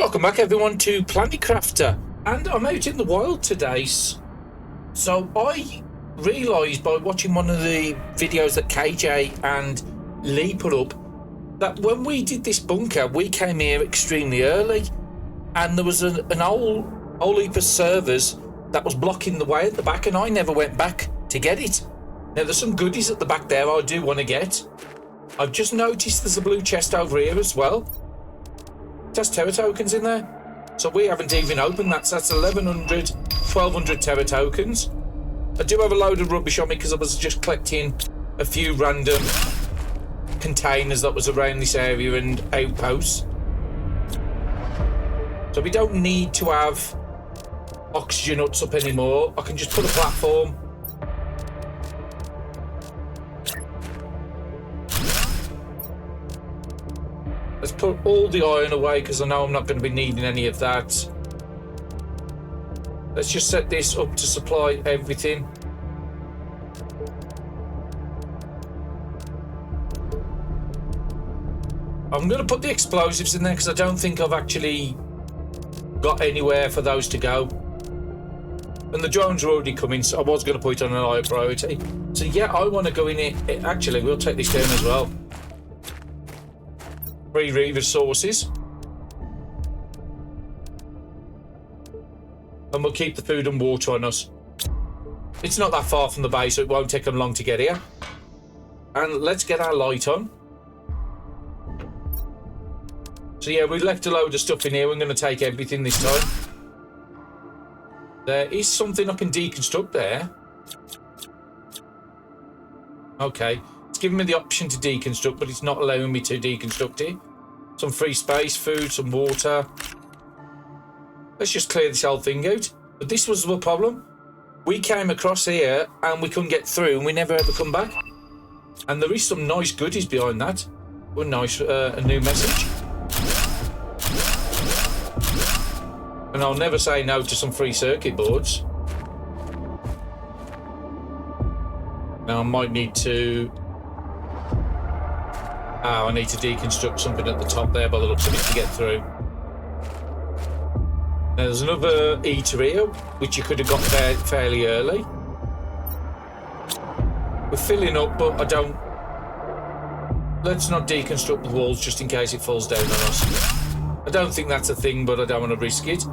Welcome back everyone to Planet Crafter, and I'm out in the wild today. So I realised by watching one of the videos that KJ and Lee put up that when we did this bunker we came here extremely early, and there was an whole heap of servers that was blocking the way at the back, and I never went back to get it. Now there's some goodies at the back there I do want to get. I've just noticed there's a blue chest over here as well. It has terra tokens in there, so we haven't even opened that. So that's 1100, 1200 terra tokens. I do have a load of rubbish on me because I was just collecting a few random containers that was around this area and outposts. So we don't need to have oxygen huts up anymore. I can just put a platform. Let's put all the iron away because I know I'm not going to be needing any of that. Let's just set this up to supply everything. I'm going to put the explosives in there because I don't think I've actually got anywhere for those to go. And the drones are already coming, so I was going to put it on an higher priority. So yeah, I want to go in it. Actually, we'll take this down as well. 3 resources. And we'll keep the food and water on us. It's not that far from the base, so it won't take them long to get here. And let's get our light on. So yeah, we left a load of stuff in here. We're going to take everything this time. There is something I can deconstruct there. Okay. It's giving me the option to deconstruct, but it's not allowing me to deconstruct it. Some free space, food, some water. Let's just clear this whole thing out. But this was the problem. We came across here and we couldn't get through, and we never ever come back. And there is some nice goodies behind that. Oh, nice, a new message. And I'll never say no to some free circuit boards. Now I might need to... Oh, I need to deconstruct something at the top there by the looks of it to get through. Now there's another eater here, which you could have got fairly early. We're filling up, but I don't... Let's not deconstruct the walls just in case it falls down on us. I don't think that's a thing, but I don't want to risk it.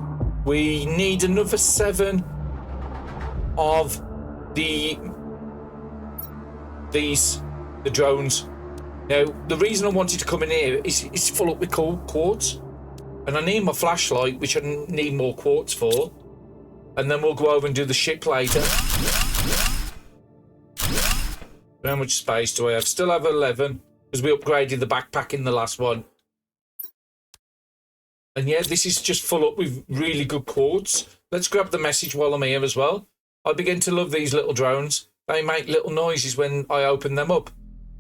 We need another 7 of the drones. Now, the reason I wanted to come in here is it's full up with quartz. And I need my flashlight, which I need more quartz for. And then we'll go over and do the ship later. How much space do I have? Still have 11, because we upgraded the backpack in the last one. And yeah, this is just full up with really good quartz. Let's grab the message while I'm here as well. I begin to love these little drones. They make little noises when I open them up.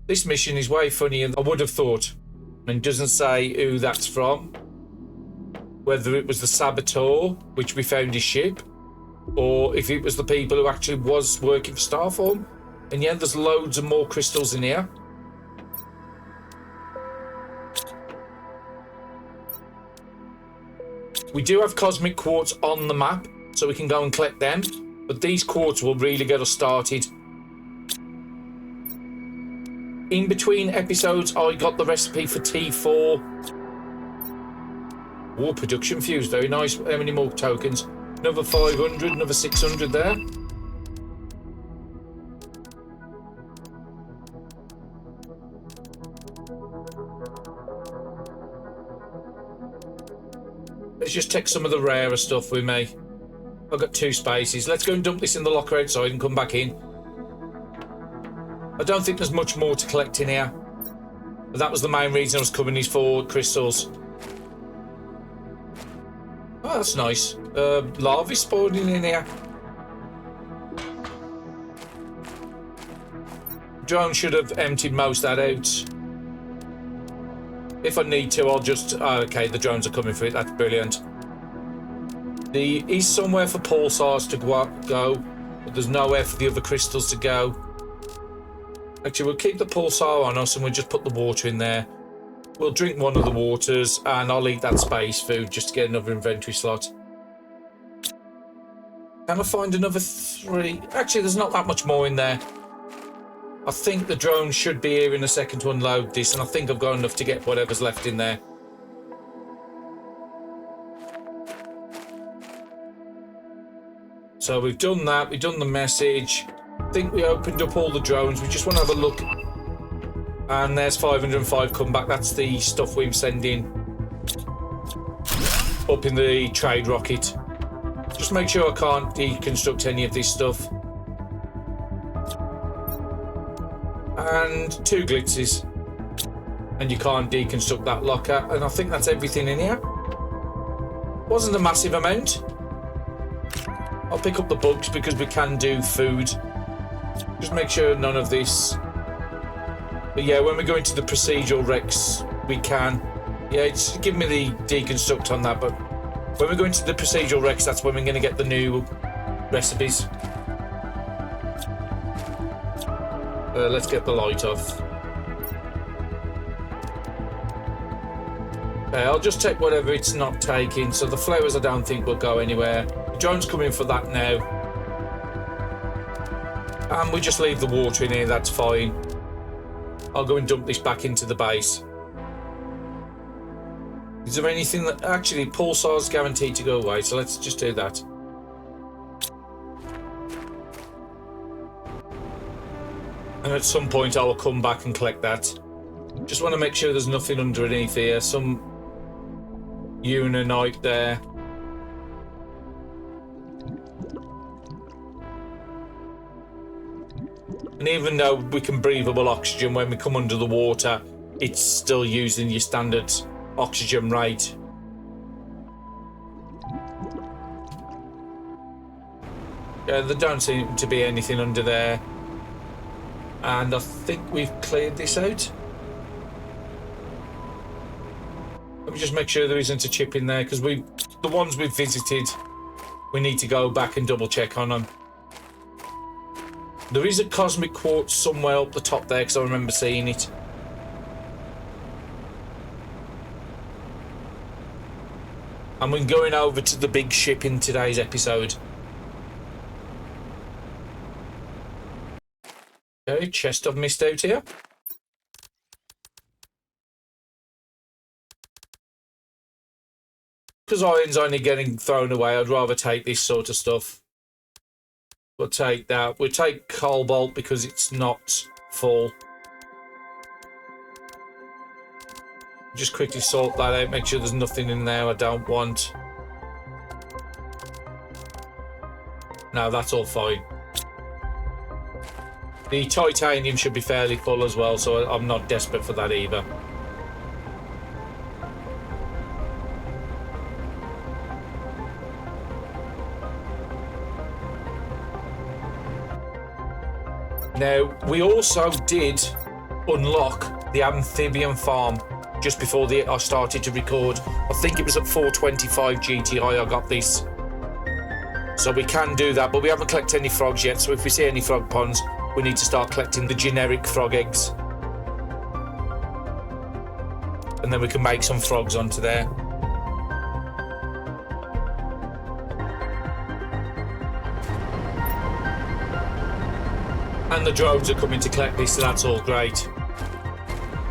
This mission is way funnier than I would have thought. And it doesn't say who that's from. Whether it was the saboteur, which we found his ship, or if it was the people who actually was working for Starform. And yeah, there's loads of more crystals in here. We do have cosmic quartz on the map, so we can go and collect them. But these quartz will really get us started. In between episodes, I got the recipe for T4. Oh, production fuse, very nice. How many more tokens? Another 500, another 600 there. Let's just take some of the rarer stuff with me. I've got 2 spaces. Let's go and dump this in the locker outside and come back in. I don't think there's much more to collect in here. But that was the main reason I was coming, is for crystals. Oh, that's nice. Larvae spawning in here. Drone should have emptied most of that out. If I need to, I'll just... Oh, okay, the drones are coming for it. That's brilliant. There is somewhere for pulsars to go, but there's nowhere for the other crystals to go. Actually, we'll keep the pulsar on us and we'll just put the water in there. We'll drink one of the waters, and I'll eat that space food just to get another inventory slot. Can I find another 3? Actually, there's not that much more in there. I think the drone should be here in a second to unload this, and I think I've got enough to get whatever's left in there. So we've done that, we've done the message. I think we opened up all the drones. We just want to have a look. And there's 505 come back. That's the stuff we're sending up in the trade rocket. Just make sure I can't deconstruct any of this stuff. And 2 glitzes. And you can't deconstruct that locker. And I think that's everything in here. Wasn't a massive amount. I'll pick up the bugs because we can do food. Just make sure none of this. But yeah, when we go into the procedural Rex, we can. Yeah, just give me the deconstruct on that. But when we go into the procedural Rex, that's when we're going to get the new recipes. Let's get the light off. I'll just take whatever it's not taking. So the flowers I don't think will go anywhere. The drone's coming for that now. And we just leave the water in here, that's fine. I'll go and dump this back into the base. Is there anything that... Actually, pulsar's guaranteed to go away, so let's just do that. And at some point I will come back and collect that. Just want to make sure there's nothing underneath here. Some unionite there. And even though we can breathable oxygen when we come under the water, it's still using your standard oxygen rate. Yeah, there don't seem to be anything under there. And I think we've cleared this out. Let me just make sure there isn't a chip in there, because the ones we've visited, we need to go back and double check on them. There is a cosmic quartz somewhere up the top there, because I remember seeing it. And we're going over to the big ship in today's episode. Okay, chest I've missed out here. Because iron's only getting thrown away, I'd rather take this sort of stuff. We'll take that. We'll take cobalt because it's not full. Just quickly sort that out, make sure there's nothing in there I don't want. No, that's all fine. The titanium should be fairly full as well, so I'm not desperate for that either. Now, we also did unlock the amphibian farm just before I started to record. I think it was at 425 GTI I got this. So we can do that, but we haven't collected any frogs yet, so if we see any frog ponds, we need to start collecting the generic frog eggs. And then we can make some frogs onto there. And the drones are coming to collect this, so that's all great.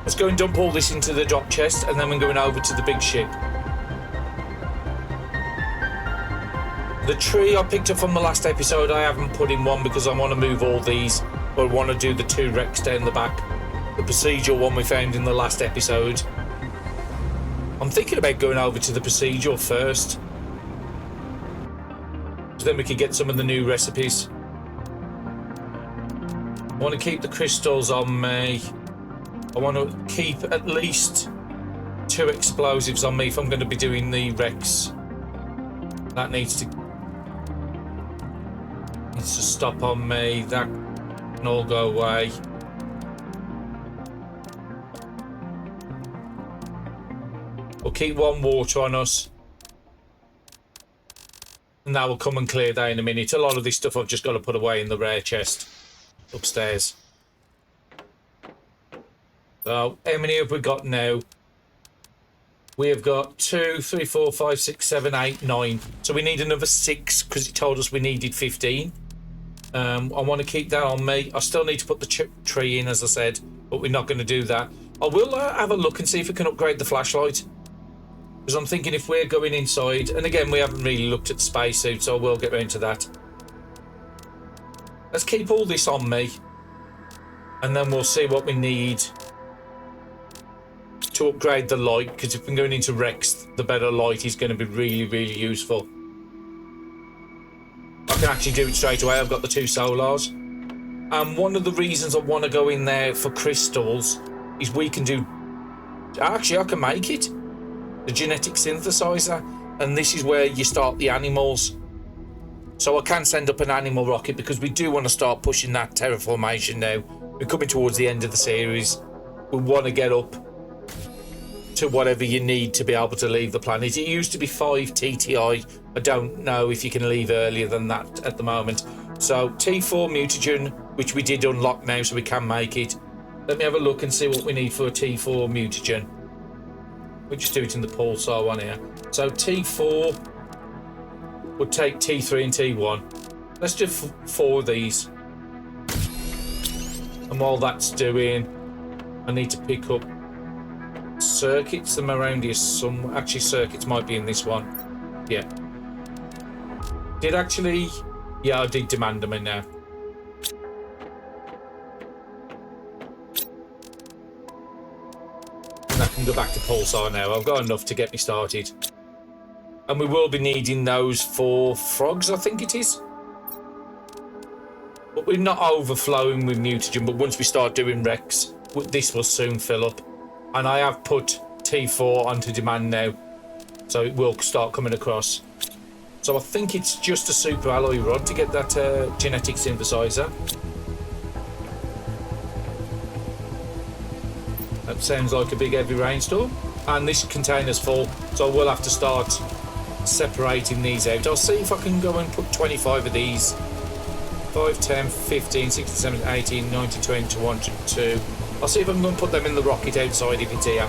Let's go and dump all this into the drop chest, and then we're going over to the big ship. The tree I picked up from the last episode, I haven't put in one because I want to move all these, or I want to do the 2 wrecks down the back. The procedural one we found in the last episode. I'm thinking about going over to the procedural first. So then we could get some of the new recipes. I want to keep the crystals on me. I want to keep at least 2 explosives on me if I'm going to be doing the wrecks. That needs to stop on me. That can all go away. We'll keep 1 water on us. And that will come and clear that in a minute. A lot of this stuff I've just got to put away in the rare chest upstairs. So, how many have we got now? We have got 2, 3, 4, 5, 6, 7, 8, 9. So we need another 6 because it told us we needed 15. I want to keep that on me. I still need to put the tree in, as I said, but we're not going to do that. I will have a look and see if we can upgrade the flashlight. Because I'm thinking if we're going inside, and again, we haven't really looked at the spacesuit, so I will get around to that. Let's keep all this on me, and then we'll see what we need to upgrade the light, because if we're going into Rex, the better light is going to be really, really useful. I can actually do it straight away. I've got the 2 solars. And one of the reasons I want to go in there for crystals is we can do... Actually, I can make it. The genetic synthesizer. And this is where you start the animals. So I can send up an animal rocket because we do want to start pushing that terraformation now. We're coming towards the end of the series. We want to get up to whatever you need to be able to leave the planet. It used to be 5 TTI. I don't know if you can leave earlier than that at the moment. So T4 mutagen, which we did unlock now, so we can make it. Let me have a look and see what we need for a T4 mutagen. We'll just do it in the pulsar one here. So T4 would take T3 and T1. Let's do 4 of these. And while that's doing, I need to pick up circuits. Them around here some. Actually, circuits might be in this one. Yeah. Did actually... Yeah, I did demand them in now. And I can go back to pulsar now. I've got enough to get me started. And we will be needing those for frogs, I think it is. But we're not overflowing with mutagen, but once we start doing Rex, this will soon fill up. And I have put T4 onto demand now, so it will start coming across. So I think it's just a super alloy rod to get that genetic synthesizer. That sounds like a big heavy rainstorm. And this container's full, so we'll have to start separating these out. I'll see if I can go and put 25 of these. 5, 10, 15, 16, 17, 18, 19, 20, 21, 22. I'll see if I can go and put them in the rocket outside if it's here.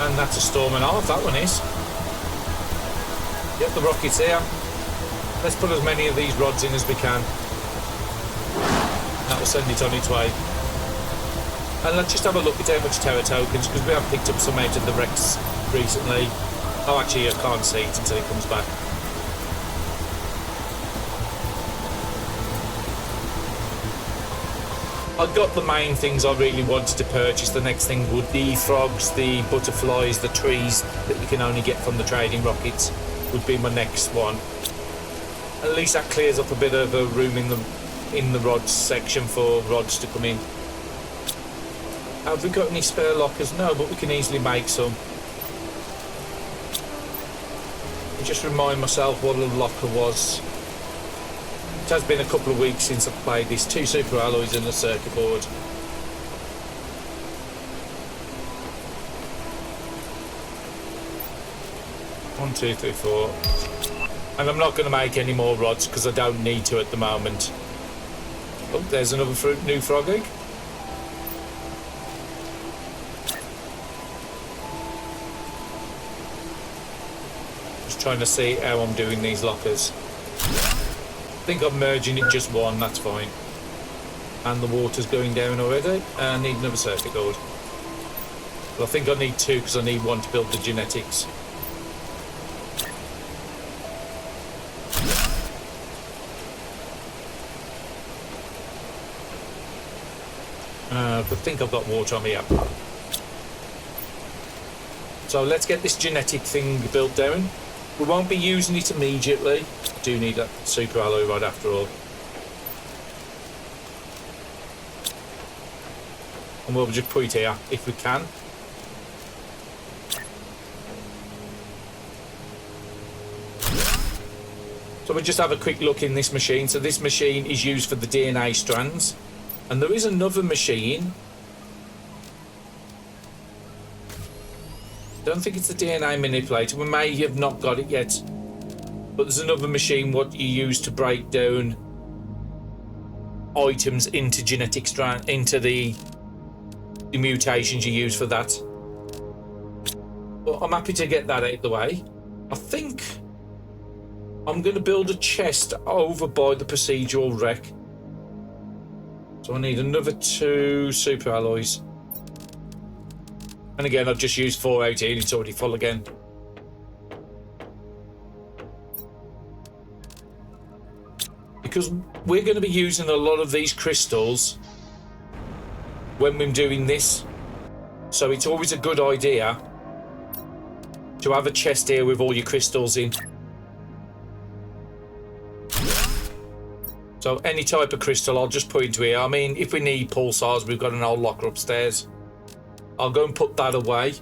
And that's a storm and a half, that one is. Yep, the rocket's here. Let's put as many of these rods in as we can. That will send it on its way. And let's just have a look at how much terror tokens, because we have picked up some out of the Rex recently. Oh, actually, I can't see it until it comes back. I got the main things I really wanted to purchase. The next thing would be frogs, the butterflies, the trees that you can only get from the trading rockets would be my next one. At least that clears up a bit of a room in the rods section for rods to come in. Have we got any spare lockers? No, but we can easily make some. Just remind myself what a locker was. It has been a couple of weeks since I've played this. 2 super alloys and a circuit board. One, 2, 3, 4. And I'm not going to make any more rods because I don't need to at the moment. Oh, there's another new frog egg. Just trying to see how I'm doing these lockers. I think I'm merging it just one, that's fine. And the water's going down already. I need another circuit board. But I think I need 2 because I need 1 to build the genetics. I think I've got water on me up. So let's get this genetic thing built down. We won't be using it immediately. Do need that super alloy rod after all. And we'll just put it here if we can. So we'll just have a quick look in this machine. So this machine is used for the DNA strands. And there is another machine. I don't think it's the DNA manipulator. We may have not got it yet. But there's another machine what you use to break down items into genetic strand, into the mutations you use for that. But I'm happy to get that out of the way. I think I'm going to build a chest over by the procedural wreck. So I need another 2 super alloys. And again, I've just used 418. It's already full again. Because we're going to be using a lot of these crystals when we're doing this. So it's always a good idea to have a chest here with all your crystals in. So any type of crystal, I'll just put into here. I mean, if we need pulsars, we've got an old locker upstairs. I'll go and put that away.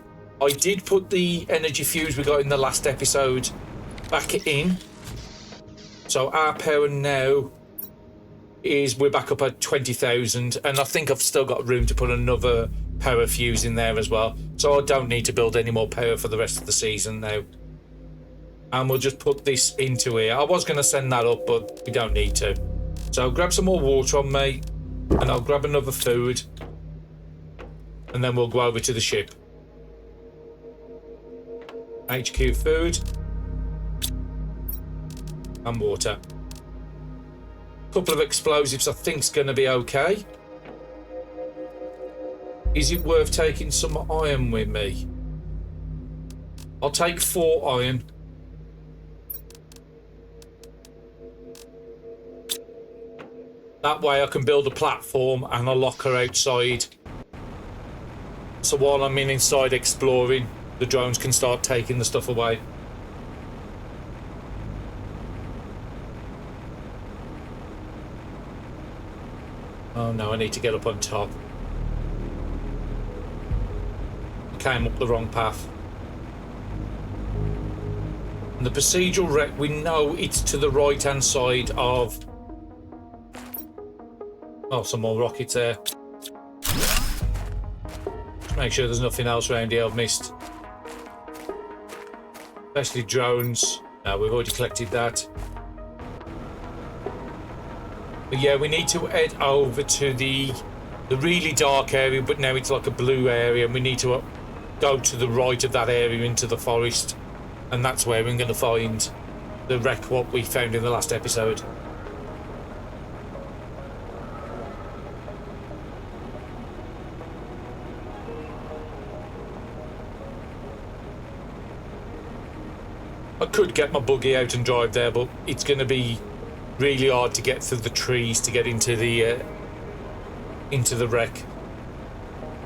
I did put the energy fuse we got in the last episode back in. So our power now is, we're back up at 20,000, and I think I've still got room to put another power fuse in there as well. So I don't need to build any more power for the rest of the season now. And we'll just put this into here. I was going to send that up, but we don't need to. So I'll grab some more water on me, and I'll grab another food, and then we'll go over to the ship. HQ food. And water. Couple of explosives I think's going to be okay. Is it worth taking some iron with me? I'll take 4 iron. That way I can build a platform and a locker outside. So while I'm inside exploring, the drones can start taking the stuff away. Oh no, I need to get up on top. I came up the wrong path. And the procedural wreck, we know it's to the right hand side of... Oh, some more rockets there. Just make sure there's nothing else around here I've missed. Especially drones. No, we've already collected that. But yeah, we need to head over to the really dark area, but now it's like a blue area, and we need to go to the right of that area into the forest, and that's where we're going to find the wreck what we found in the last episode. I could get my buggy out and drive there, but it's going to be really hard to get through the trees to get into the wreck.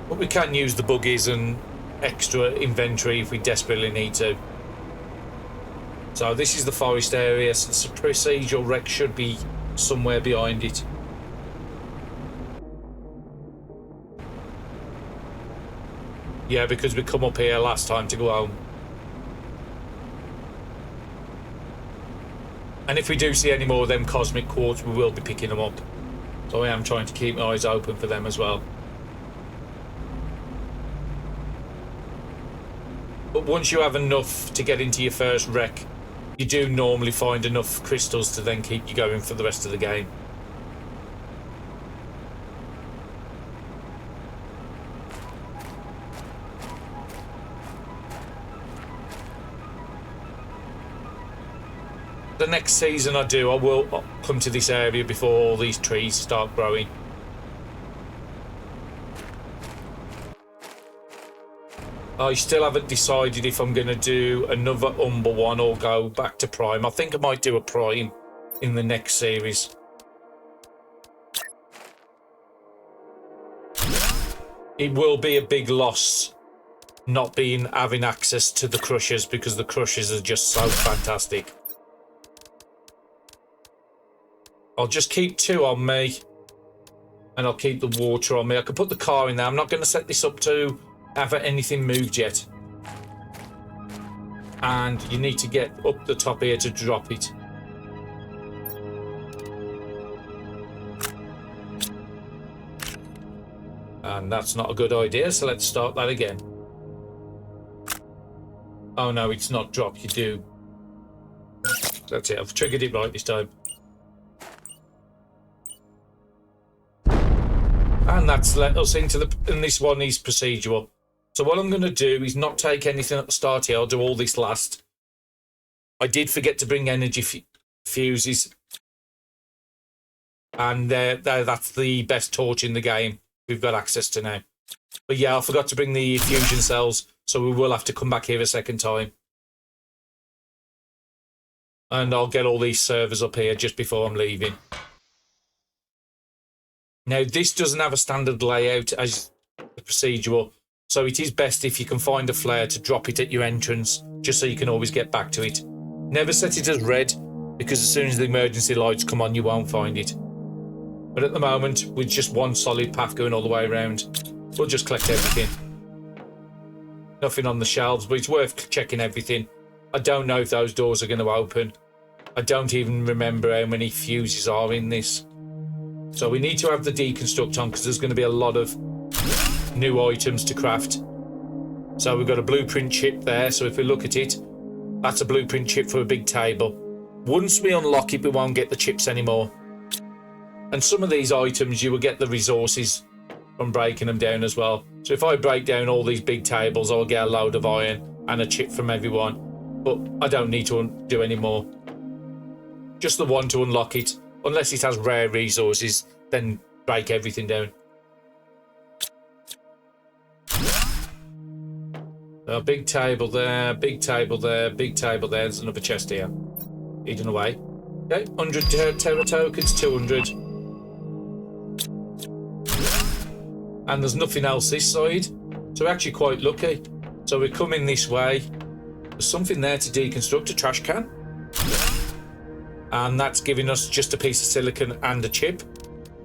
But we can use the buggies and extra inventory if we desperately need to. So this is the forest area, so the procedural wreck should be somewhere behind it. Yeah, because we come up here last time to go home. And if we do see any more of them cosmic quartz, we will be picking them up. So I am trying to keep my eyes open for them as well. But once you have enough to get into your first wreck, you do normally find enough crystals to then keep you going for the rest of the game. The next season I will come to this area before all these trees start growing. I still haven't decided if I'm going to do another Umber one or go back to Prime. I think I might do a Prime in the next series. It will be a big loss not having access to the Crushers, because the Crushers are just so fantastic. I'll just keep 2 on me, and I'll keep the water on me. I can put the car in there. I'm not going to set this up to have anything moved yet. And you need to get up the top here to drop it. And that's not a good idea, so let's start that again. Oh no, it's not dropped, you do. That's it, I've triggered it right this time. And that's let us into the... And this one is procedural. So what I'm going to do is not take anything at the start here. I'll do all this last. I did forget to bring energy fuses. And that's the best torch in the game we've got access to now. But yeah, I forgot to bring the fusion cells, so we will have to come back here a second time. And I'll get all these servers up here just before I'm leaving. Now, this doesn't have a standard layout as the procedural, so it is best if you can find a flare to drop it at your entrance, just so you can always get back to it. Never set it as red, because as soon as the emergency lights come on, you won't find it. But at the moment, with just one solid path going all the way around, we'll just collect everything. Nothing on the shelves, but it's worth checking everything. I don't know if those doors are going to open. I don't even remember how many fuses are in this. So we need to have the deconstruct on because there's going to be a lot of new items to craft. So we've got a blueprint chip there. So if we look at it, that's a blueprint chip for a big table. Once we unlock it, we won't get the chips anymore. And some of these items, you will get the resources from breaking them down as well. So if I break down all these big tables, I'll get a load of iron and a chip from everyone. But I don't need to do any more. Just the one to unlock it. Unless it has rare resources, then break everything down. A big table there, big table there, big table there. There's another chest here. Hidden away. Okay, 100 terra tokens, 200. And there's nothing else this side. So we're actually quite lucky. So we're coming this way. There's something there to deconstruct, a trash can. And that's giving us just a piece of silicon and a chip.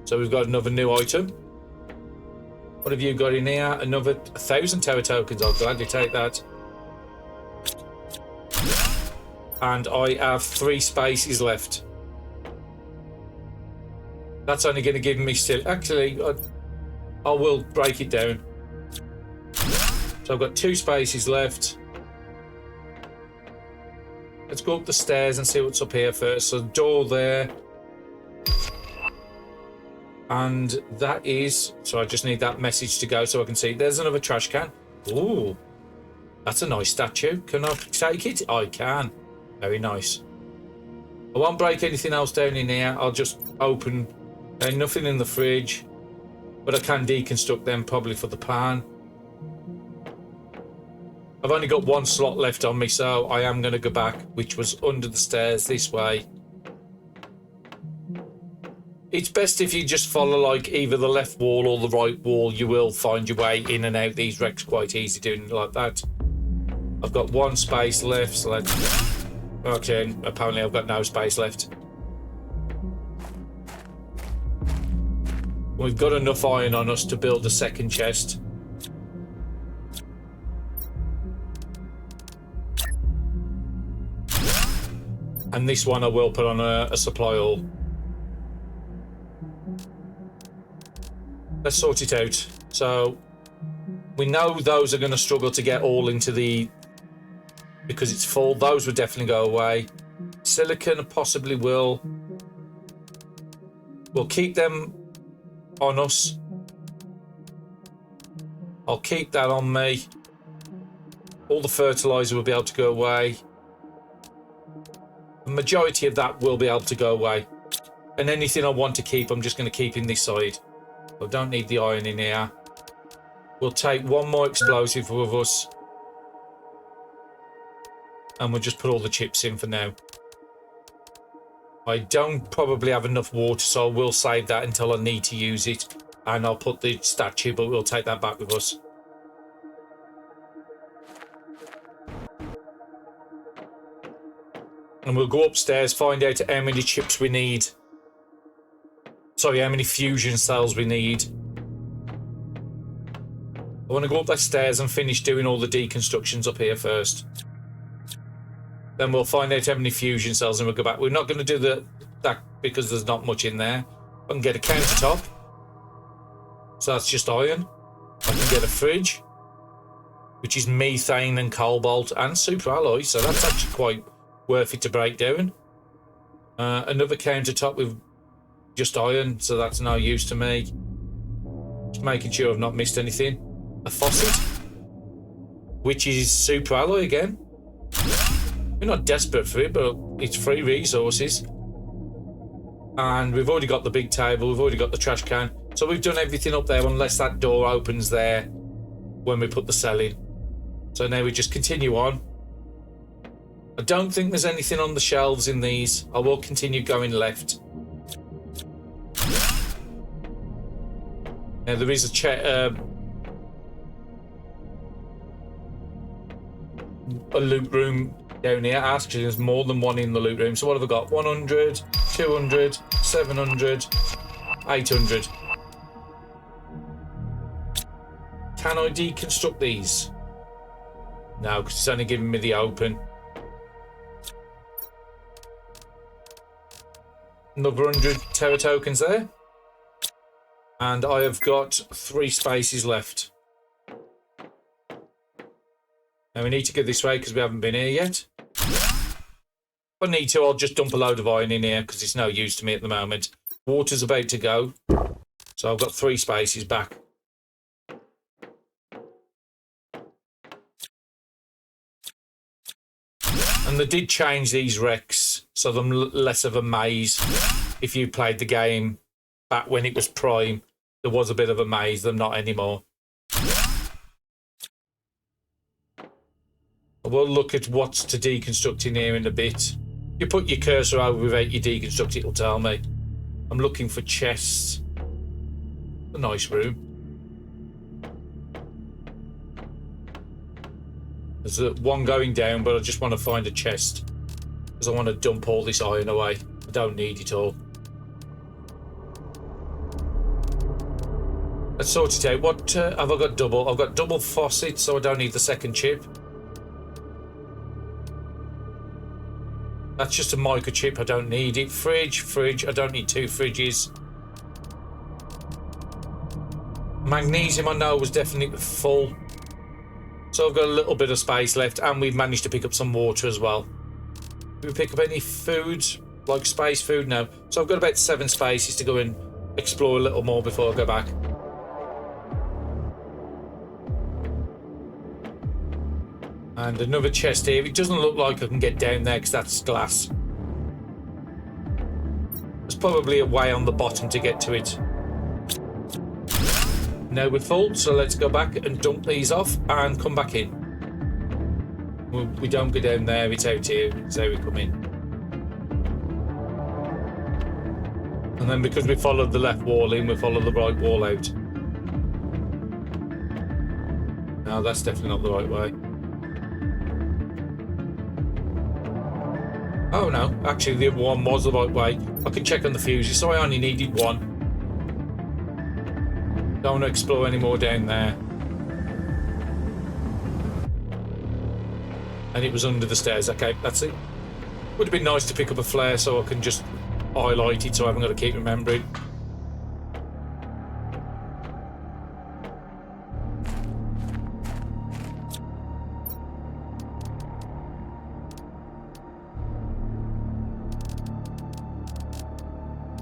So we've got another new item. What have you got in here? Another 1,000 terra tokens. I'll gladly take that. And I have 3 spaces left. That's only going to give me still. Actually, I will break it down. So I've got 2 spaces left. Let's go up the stairs and see what's up here first. So door there. And that is... So I just need that message to go so I can see. There's another trash can. Ooh. That's a nice statue. Can I take it? I can. Very nice. I won't break anything else down in here. I'll just open... nothing in the fridge. But I can deconstruct them probably for the pan. I've only got 1 slot left on me, so I am going to go back, which was under the stairs this way. It's best if you just follow like either the left wall or the right wall. You will find your way in and out these wrecks quite easy doing it like that. I've got 1 space left, so let's... Okay, apparently I've got no space left. We've got enough iron on us to build a second chest. And this one I will put on a supply hall. Let's sort it out. So we know those are going to struggle to get all into the... Because it's full. Those would definitely go away. Silicon possibly will. We'll keep them on us. I'll keep that on me. All the fertilizer will be able to go away. The majority of that will be able to go away. And anything I want to keep, I'm just going to keep in this side. I don't need the iron in here. We'll take 1 more explosive with us. And we'll just put all the chips in for now. I don't probably have enough water, so I will save that until I need to use it. And I'll put the statue, but we'll take that back with us. And we'll go upstairs, find out how many chips we need. Sorry, how many fusion cells we need. I want to go up the stairs and finish doing all the deconstructions up here first. Then we'll find out how many fusion cells and we'll go back. We're not going to do that because there's not much in there. I can get a countertop. So that's just iron. I can get a fridge, which is methane and cobalt and super alloy. So that's actually quite worth it to break down. Another countertop with just iron, so that's no use to me. Just making sure I've not missed anything. A faucet, which is super alloy again. We're not desperate for it, but it's free resources. And we've already got the big table, we've already got the trash can. So we've done everything up there unless that door opens there when we put the cell in. So now we just continue on. I don't think there's anything on the shelves in these. I will continue going left. Now there is a loot room down here. Actually, there's more than one in the loot room. So what have I got? 100, 200, 700, 800. Can I deconstruct these? No, because it's only giving me the open. Another 100 terra tokens there. And I have got 3 spaces left. Now we need to go this way because we haven't been here yet. If I need to, I'll just dump a load of iron in here because it's no use to me at the moment. Water's about to go. So I've got 3 spaces back. And they did change these wrecks so they're less of a maze. If you played the game back when it was prime, there was a bit of a maze. They're not anymore. We'll look at what's to deconstruct in here in a bit. If you put your cursor over without you deconstruct, it'll tell me. I'm looking for chests. A nice room. There's one going down, but I just want to find a chest because I want to dump all this iron away. I don't need it all. Let's sort it out. What have I got double? I've got double faucet, so I don't need the second chip. That's just a microchip. I don't need it. Fridge. I don't need 2 fridges. Magnesium I know was definitely full. So I've got a little bit of space left, and we've managed to pick up some water as well. Did we pick up any food? Like space food? No. So I've got about 7 spaces to go and explore a little more before I go back. And another chest here. It doesn't look like I can get down there because that's glass. There's probably a way on the bottom to get to it. Now we're full, so let's go back and dump these off and come back in. We don't go down there, it's out here, it's how we come in. And then because we followed the left wall in, we follow the right wall out. No, that's definitely not the right way. Oh no, actually the other one was the right way. I can check on the fuses, so I only needed 1. Don't want to explore any more down there. And it was under the stairs. Okay, that's it. Would have been nice to pick up a flare so I can just highlight it so I haven't got to keep remembering.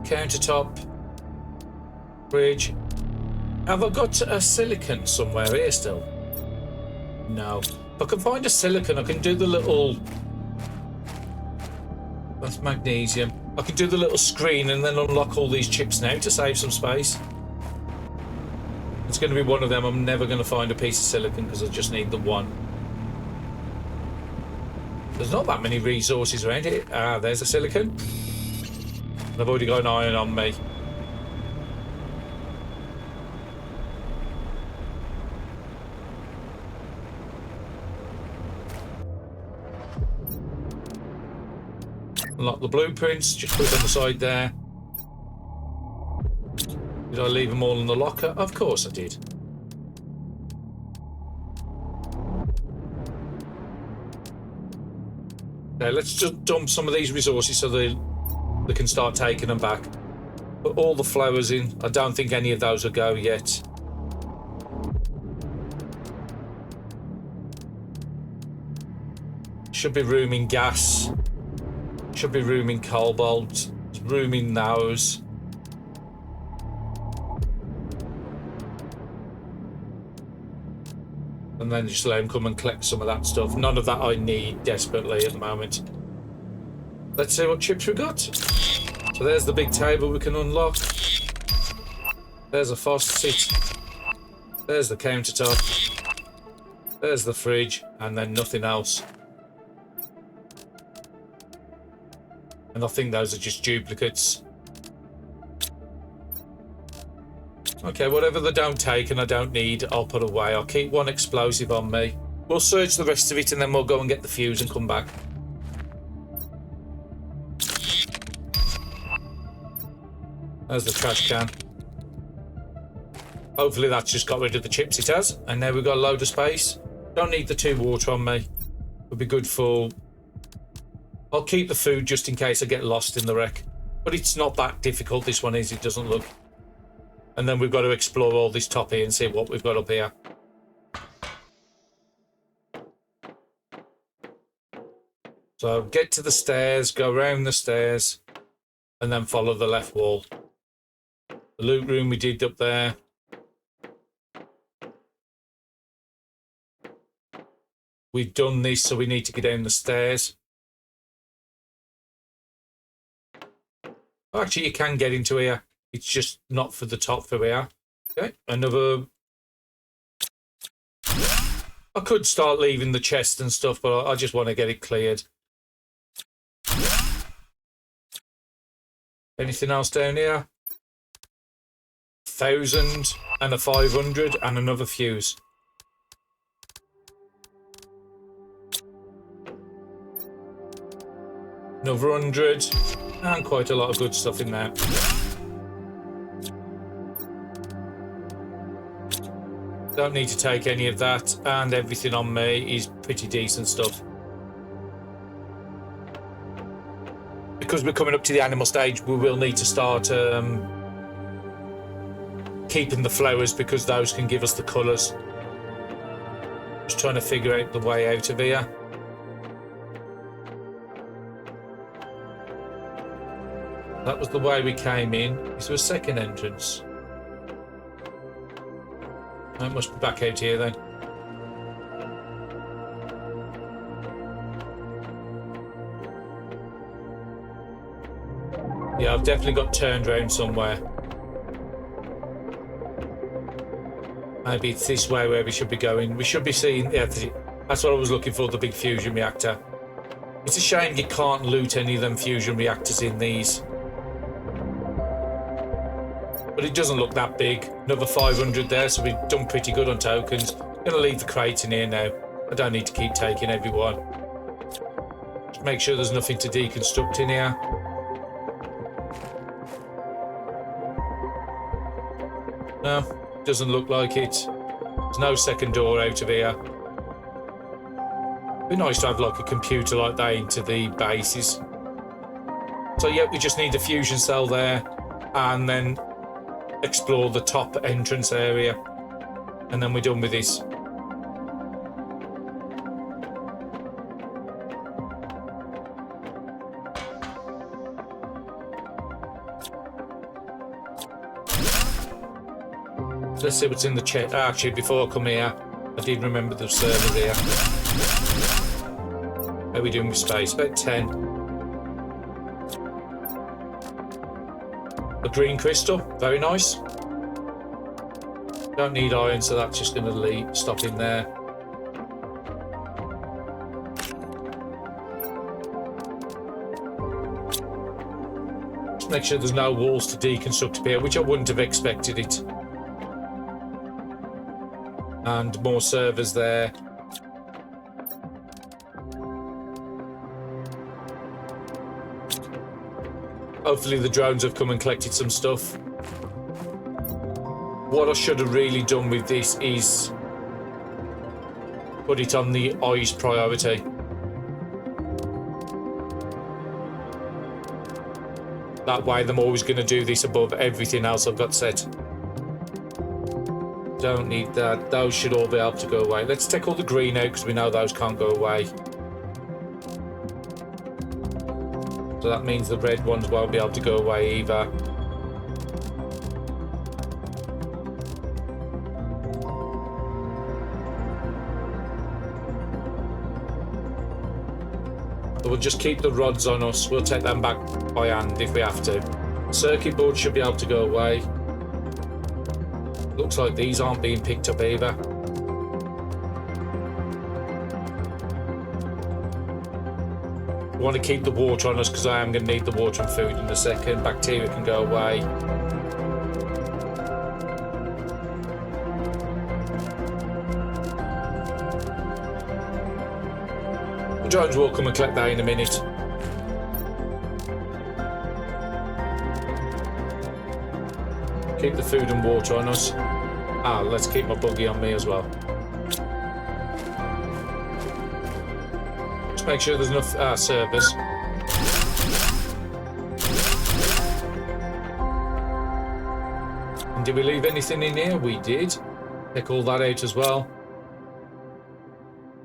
Countertop. Bridge. Have I got a silicon somewhere here still? No. If I can find a silicon, I can do the little... That's magnesium. I can do the little screen and then unlock all these chips now to save some space. It's going to be one of them. I'm never going to find a piece of silicon because I just need the one. There's not that many resources around here. Ah, there's a silicon. And I've already got an iron on me. Unlock the blueprints, just put it on the side there. Did I leave them all in the locker? Of course I did. Okay, let's just dump some of these resources so they can start taking them back. Put all the flowers in. I don't think any of those will go yet. Should be room in gas. Should be room in cobalt. Room in those. And then just let him come and collect some of that stuff. None of that I need desperately at the moment. Let's see what chips we got. So there's the big table we can unlock. There's a faucet. There's the countertop. There's the fridge. And then nothing else. And I think those are just duplicates. Okay, whatever they don't take and I don't need, I'll put away. I'll keep one explosive on me. We'll search the rest of it and then we'll go and get the fuse and come back. There's the trash can. Hopefully that's just got rid of the chips it has. And now we've got a load of space. Don't need the 2 water on me. It'll be good for... I'll keep the food just in case I get lost in the wreck. But it's not that difficult, this one is. It doesn't look... And then we've got to explore all this top here and see what we've got up here. So get to the stairs, go around the stairs, and then follow the left wall. The loot room we did up there. We've done this, so we need to get down the stairs. Oh, actually, you can get into here. It's just not for the top for here. Okay, another... I could start leaving the chest and stuff, but I just want to get it cleared. Anything else down here? 1,000 and a 500 and another fuse. Another 100 and quite a lot of good stuff in there. Don't need to take any of that, and everything on me is pretty decent stuff. Because we're coming up to the animal stage, we will need to start keeping the flowers because those can give us the colours. Just trying to figure out the way out of here. That was the way we came in. Is there a second entrance? I must be back out here then. Yeah, I've definitely got turned around somewhere. Maybe it's this way where we should be going. We should be seeing... Yeah, that's what I was looking for, the big fusion reactor. It's a shame you can't loot any of them fusion reactors in these. But it doesn't look that big. Another 500 there, so we've done pretty good on tokens. Gonna leave the crates in here now. I don't need to keep taking every one. Just make sure there's nothing to deconstruct in here. No, doesn't look like it. There's no second door out of here. It'd be nice to have like a computer like that into the bases. So yeah, we just need a fusion cell there, and then explore the top entrance area, and then we're done with this. Let's see what's in the chest. Actually, before I come here, I did remember the servers here. How are we doing with space? About 10. A green crystal, very nice. Don't need iron, so that's just going to stop in there. Just make sure there's no walls to deconstruct up here, which I wouldn't have expected it. And more servers there. Hopefully the drones have come and collected some stuff. What I should have really done with this is put it on the highest priority. That way I'm always going to do this above everything else I've got set. Don't need that. Those should all be able to go away. Let's take all the green out because we know those can't go away. So that means the red ones won't be able to go away either. We'll just keep the rods on us. We'll take them back by hand if we have to. Circuit board should be able to go away. Looks like these aren't being picked up either. I want to keep the water on us because I am going to need the water and food in a second. Bacteria can go away. The drones will come and collect that in a minute. Keep the food and water on us. Let's keep my buggy on me as well. Just make sure there's enough servers. And did we leave anything in here? We did. Take all that out as well.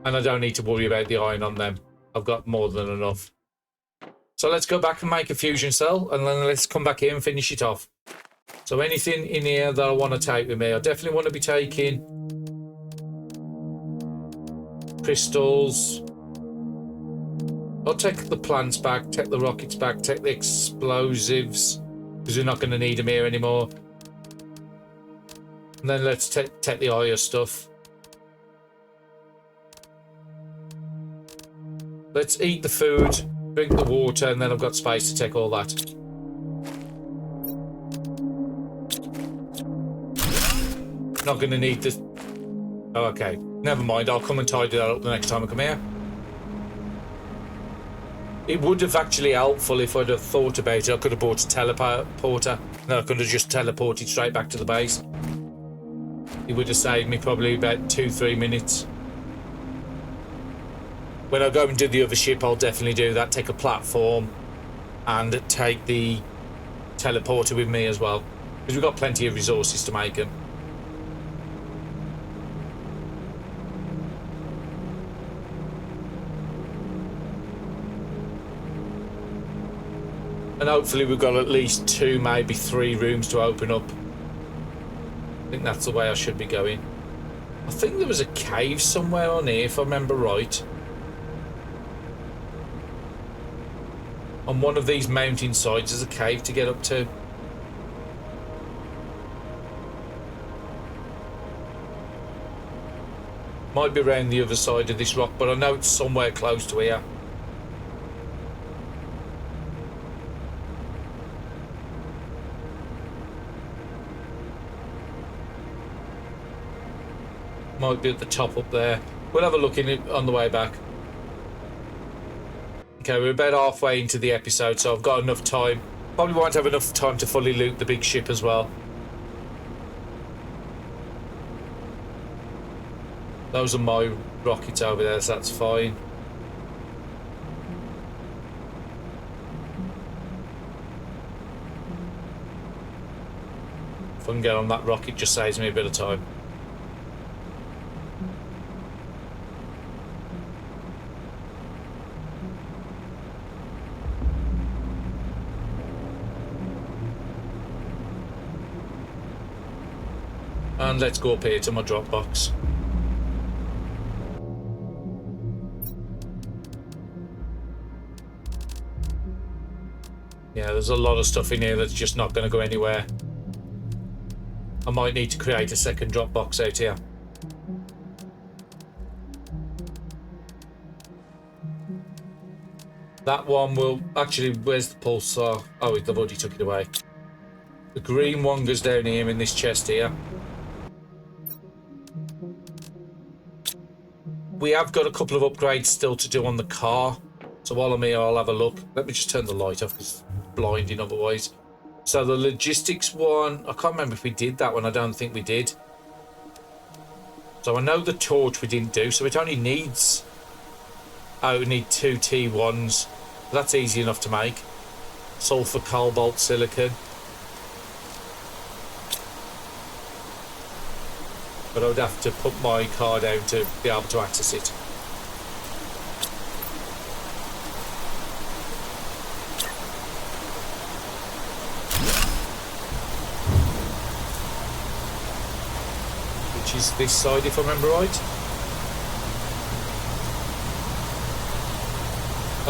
And I don't need to worry about the iron on them. I've got more than enough. So let's go back and make a fusion cell, and then let's come back here and finish it off. So anything in here that I want to take with me, I definitely want to be taking crystals. I'll take the plants back, take the rockets back, take the explosives, because we're not going to need them here anymore. And then let's take the iron stuff. Let's eat the food, drink the water, and then I've got space to take all that. Not going to need this. Oh, okay. Never mind. I'll come and tidy that up the next time I come here. It would have actually helpful if I'd have thought about it. I could have bought a teleporter. No, I could have just teleported straight back to the base. It would have saved me probably about 2-3 minutes. When I go and do the other ship, I'll definitely do that. Take a platform and take the teleporter with me as well. Because we've got plenty of resources to make them. And hopefully we've got at least 2, maybe 3 rooms to open up. I think that's the way I should be going. I think there was a cave somewhere on here, if I remember right. On one of these mountain sides, there's a cave to get up to. Might be around the other side of this rock, but I know it's somewhere close to here. Might be at the top up there. We'll have a look in it on the way back. Okay, we're about halfway into the episode, so I've got enough time. Probably won't have enough time to fully loot the big ship as well. Those are my rockets over there, so that's fine. If I can get on that rocket, just saves me a bit of time. And let's go up here to my drop box. Yeah, there's a lot of stuff in here that's just not going to go anywhere. I might need to create a second drop box out here. That one will... Actually, where's the pulsar? Oh, they've already took it away. The green one goes down here in this chest here. We have got a couple of upgrades still to do on the car. So while I'm here, I'll have a look. Let me just turn the light off because it's blinding otherwise. So the logistics one, I can't remember if we did that one. I don't think we did. So I know the torch we didn't do. So it only needs... Oh, we need 2 T1s. That's easy enough to make. Sulfur, cobalt, silicon. But I would have to put my car down to be able to access it. Which is this side, if I remember right.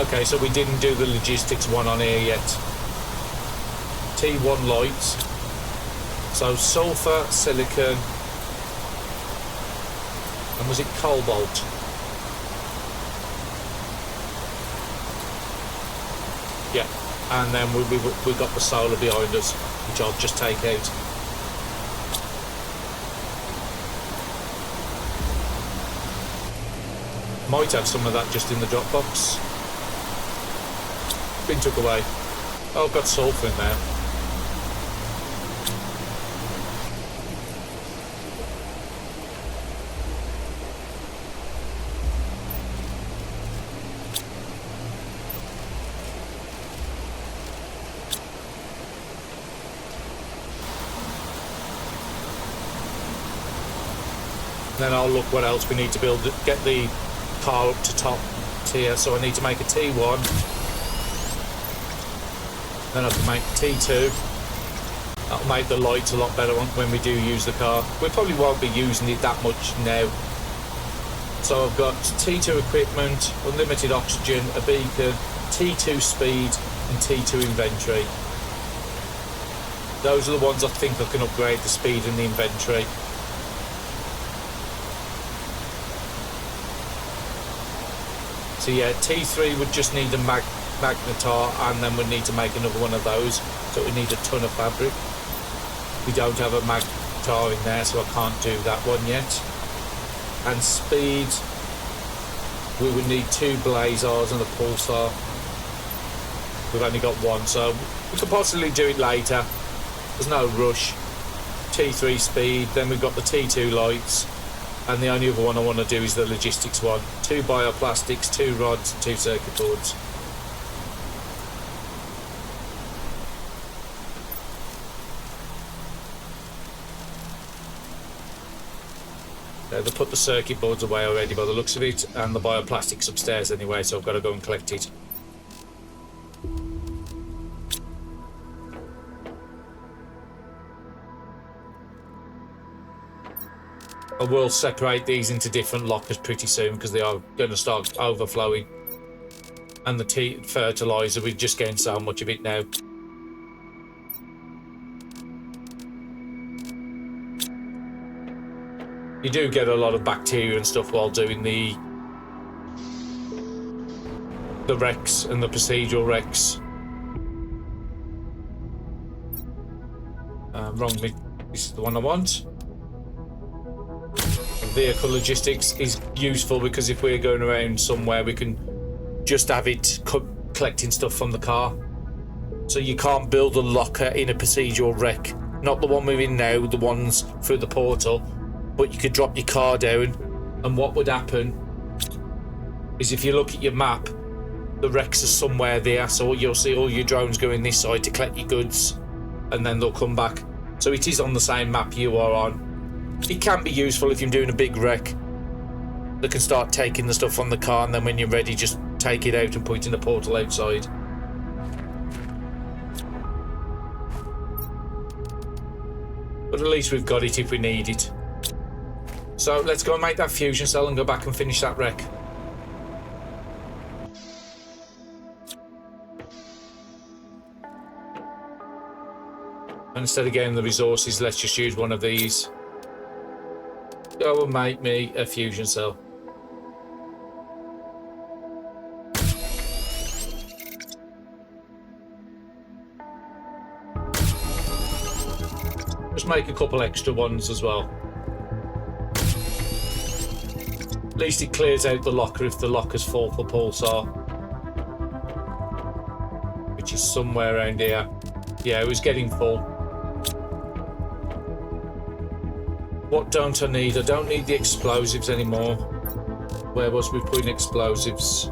Okay, so we didn't do the logistics one on here yet. T1 lights. So sulfur, silicon, and was it cobalt? Yeah, and then we got the solar behind us, which I'll just take out. Might have some of that just in the Dropbox. Been took away. Oh, I've got sulfur in there. Then I'll look what else we need to build. Get the car up to top tier. So I need to make a T1. Then I can make T2. That'll make the lights a lot better when we do use the car. We probably won't be using it that much now. So I've got T2 equipment, unlimited oxygen, a beacon, T2 speed, and T2 inventory. Those are the ones I think I can upgrade, the speed and the inventory. So yeah, T3 would just need a magnetar, and then we'd need to make another one of those. So we need a ton of fabric. We don't have a magnetar in there, so I can't do that one yet. And speed, we would need 2 blazars and a pulsar. We've only got one, so we could possibly do it later. There's no rush. T3 speed, then we've got the T2 lights. And the only other one I want to do is the logistics one. 2 bioplastics, 2 rods, 2 circuit boards. They've put the circuit boards away already by the looks of it, and the bioplastics upstairs anyway, so I've got to go and collect it. I will separate these into different lockers pretty soon because they are going to start overflowing. And the fertilizer, we're just getting so much of it now. You do get a lot of bacteria and stuff while doing the wrecks and the procedural wrecks. Wrong, this is the one I want. Vehicle logistics is useful because if we're going around somewhere, we can just have it collecting stuff from the car. So you can't build a locker in a procedural wreck. Not the one we're in now, the ones through the portal. But you could drop your car down, and what would happen is if you look at your map, the wrecks are somewhere there, so you'll see all your drones going this side to collect your goods, and then they'll come back. So it is on the same map you are on. It can be useful if you're doing a big wreck. They can start taking the stuff from the car, and then when you're ready, just take it out and put it in the portal outside. But at least we've got it if we need it. So let's go and make that fusion cell and go back and finish that wreck. And instead of getting the resources, let's just use one of these. Go and make me a fusion cell. Just make a couple extra ones as well. At least it clears out the locker if the locker's full for pulsar. Which is somewhere around here. Yeah, it was getting full. What don't I need? I don't need the explosives anymore. Where was we putting explosives?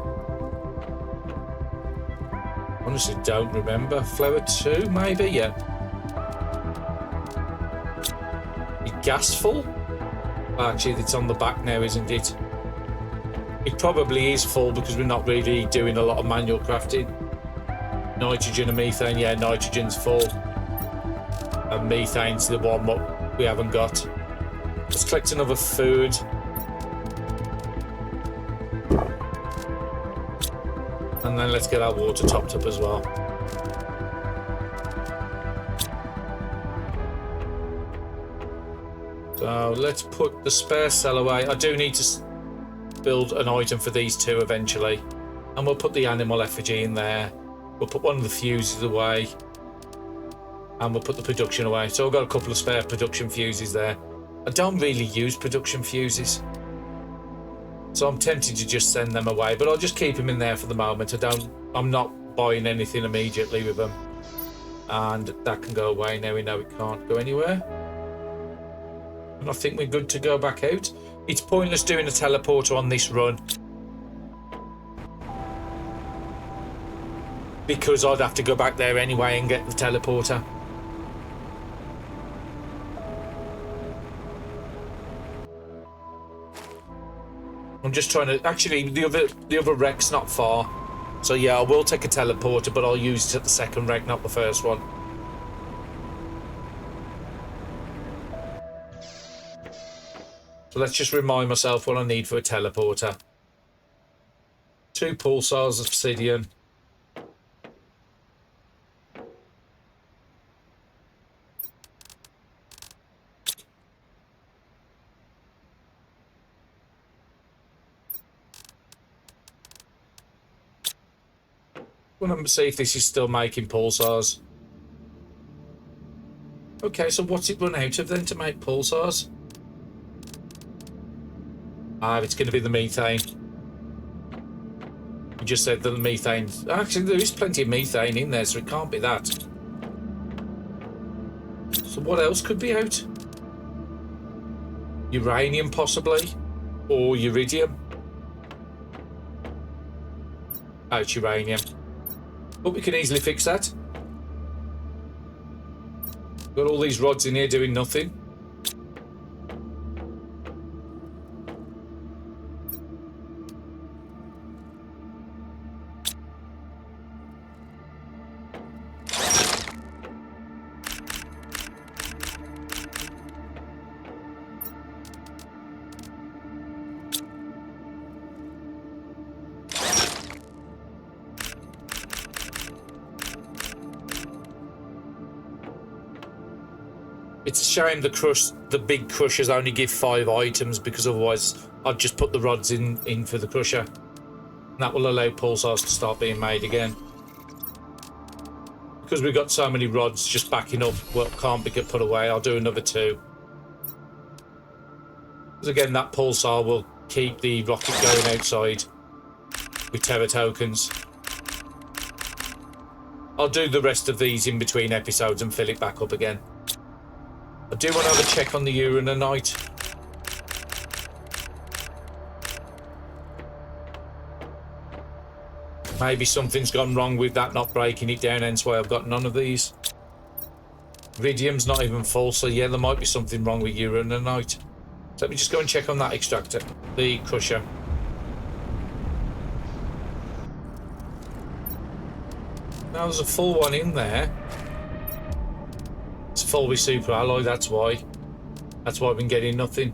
Honestly, don't remember. Flower 2, maybe? Yeah. Your gas full? Actually, it's on the back now, isn't it? It probably is full because we're not really doing a lot of manual crafting. Nitrogen and methane, yeah, nitrogen's full. And methane's the one what we haven't got. Let's collect another food. And then let's get our water topped up as well. So let's put the spare cell away. I do need to build an item for these two eventually. And we'll put the animal effigy in there. We'll put one of the fuses away. And we'll put the production away. So I've got a couple of spare production fuses there. I don't really use production fuses. So I'm tempted to just send them away. But I'll just keep them in there for the moment. I'm not buying anything immediately with them. And that can go away. Now we know it can't go anywhere. And I think we're good to go back out. It's pointless doing a teleporter on this run, because I'd have to go back there anyway and get the teleporter. I'm just trying to... Actually, the other wreck's not far. So yeah, I will take a teleporter, but I'll use it at the second wreck, not the first one. So let's just remind myself what I need for a teleporter. 2 pulsars of obsidian. I want to see if this is still making pulsars. Okay, so what's it run out of then to make pulsars? Ah, it's going to be the methane. You just said that the methane... Actually, there is plenty of methane in there, so it can't be that. So what else could be out? Uranium, possibly? Or iridium? Oh, it's uranium. But we can easily fix that. Got all these rods in here doing nothing. It's a shame the big crushers only give 5 items, because otherwise I'd just put the rods in for the crusher. And that will allow pulsars to start being made again. Because we've got so many rods just backing up what can't be put away, I'll do another 2. Because again, that pulsar will keep the rocket going outside with Terra tokens. I'll do the rest of these in between episodes and fill it back up again. I do want to have a check on the uranite. Maybe something's gone wrong with that not breaking it down, hence why I've got none of these. Iridium's not even full, so yeah, there might be something wrong with uranite. So let me just go and check on that extractor, the crusher. Now there's a full one in there. It's full with super alloy, that's why. That's why I've been getting nothing.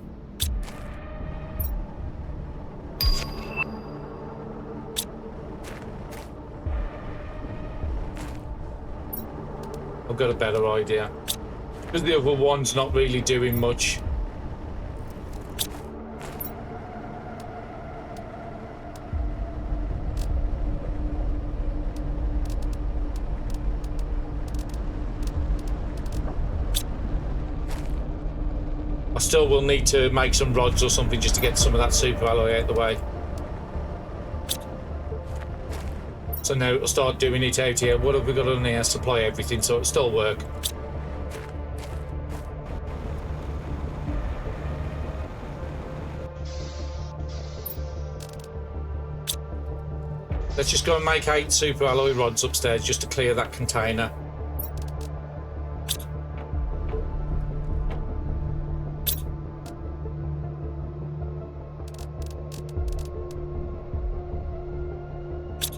I've got a better idea. Because the other one's not really doing much. I still will need to make some rods or something just to get some of that super alloy out the way. So now it'll start doing it out here. What have we got on here? Supply everything, so it'll still work. Let's just go and make 8 super alloy rods upstairs just to clear that container.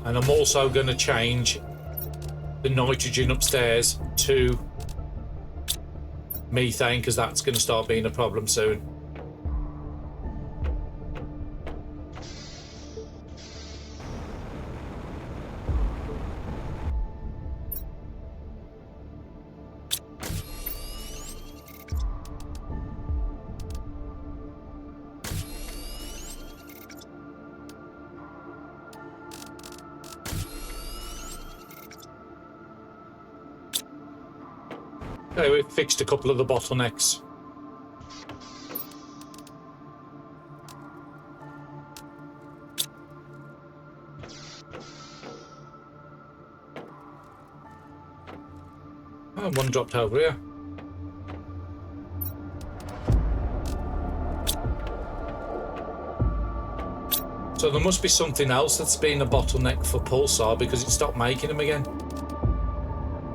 And I'm also going to change the nitrogen upstairs to methane, because that's going to start being a problem soon. Okay, we fixed a couple of the bottlenecks. Oh, one dropped over here. So there must be something else that's been a bottleneck for Pulsar because it stopped making them again.